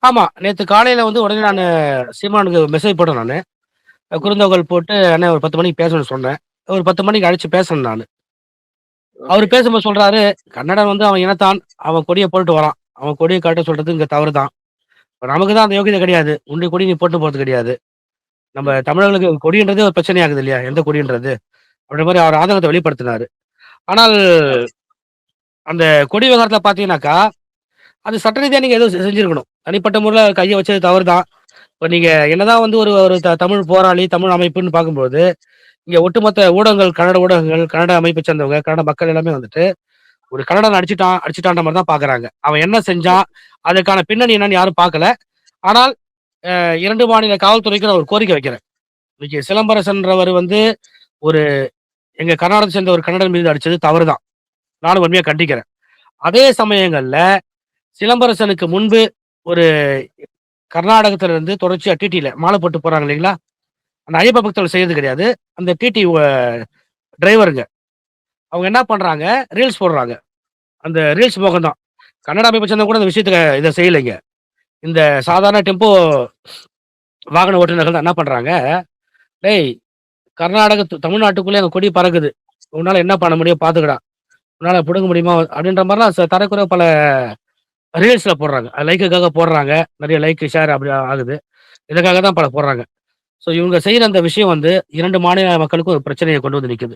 ஆமா. நேத்து காலையில வந்து உடனே நானு சீமானுக்கு மெசேஜ் போட்டேன் நானு. ம். குறுந்தகவல் போட்டு, "அண்ணே ஒரு 10 மணிக்கு பேசணும்னு" சொன்னேன். ஒரு 10 மணிக்கு அழைச்சு பேசனேன் நானு. அவரு ஓகே. பேசும்போது சொல்றாரு, "கன்னடன் வந்து அவன் இனத்தான். அவன் கொடிய போட்டுட்டு வரான். அவன் கொடிய காட்ட சொல்றது இங்க தவறு தான். இப்ப நமக்கு தான் அந்த யோகியதை கிடையாது. உன்னுடைய கொடி நீ போட்டு போறது கிடையாது. நம்ம ம். தமிழர்களுக்கு கொடின்றதே ஒரு பிரச்சனையாகுது இல்லையா? எந்த கொடின்றது?" அப்படின்ற மாரி அவர் ஆதங்கத்த வெளிப்படுத்தினாரு. ஆனால் அந்த கொடி விவகாரத்துல பார்த்தீங்கன்னாக்கா, அது சட்ட ரீதியா நீங்க ஏதோ செஞ்சிருக்கணும். தனிப்பட்ட முறையில கைய வச்சது தவறு தான். இப்ப நீங்க என்னதான் வந்து ஒரு ஒரு தமிழ் போராளி, தமிழ் அமைப்புன்னு பார்க்கும்போது, இங்க ஒட்டுமொத்த ஊடகங்கள், கன்னட ஊடகங்கள், கன்னட அமைப்பை சேர்ந்தவங்க, கன்னட மக்கள் எல்லாமே வந்துட்டு, ஒரு கன்னடன் அடிச்சுட்டான், அடிச்சுட்டான்ற மாரி தான் பார்க்குறாங்க. அவன் என்ன ம். செஞ்சான்? அதுக்கான பின்னணி என்னன்னு யாரும் பார்க்கல. ஆனால் 2 மாநில காவல்துறைக்கு நான் ஒரு கோரிக்கை வைக்கிறேன். இன்னைக்கு சிலம்பரசன்றவரு வந்து ஒரு எங்க கர்நாடகத்த சேர்ந்த ஒரு கன்னடன் மீது அடிச்சது தவறு தான். நானும் வன்மையா கண்டிக்கிறேன். அதே சமயங்கள்ல சிலம்பரசனுக்கு முன்பு ஒரு கர்நாடகத்துல இருந்து தொடர்ச்சியா டிடில மாலை போட்டு போறாங்க இல்லைங்களா? அந்த ஐயப்ப பக்தர்கள் செய்றது கிடையாது. அந்த டிடி டிரைவருங்க. அவங்க என்ன பண்றாங்க, ரீல்ஸ் போடுறாங்க. அந்த ரீல்ஸ் மோகம் தான். கன்னட அமைப்பை சேர்ந்தவங்க கூட இந்த விஷயத்த இத செய்யலைங்க. இந்த சாதாரண டெம்போ வாகன ஓட்டுநர்கள் தான் என்ன பண்றாங்க, "டேய் தமிழ்நாட்டுக்குள்ளே அந்த கொடி பறக்குது. உன்னால என்ன பண்ண முடியும் பார்த்துக்கடா. உன்னால புடுங்க முடியுமா?" அப்படின்ற மாரிலாம் தரக்குறைவா பல ரீல்ஸ்ல போடுறாங்க. லைக்குக்காக போடுறாங்க. நெறைய லைக், ஷேர் அப்படி ஆகுது. இதுக்காக தான் போடுறாங்க. இவங்க செய்ற அந்த விஷயம் வந்து 2 மாநில மக்களுக்கும் ஒரு பிரச்சனைய கொண்டு வந்து நிக்குது.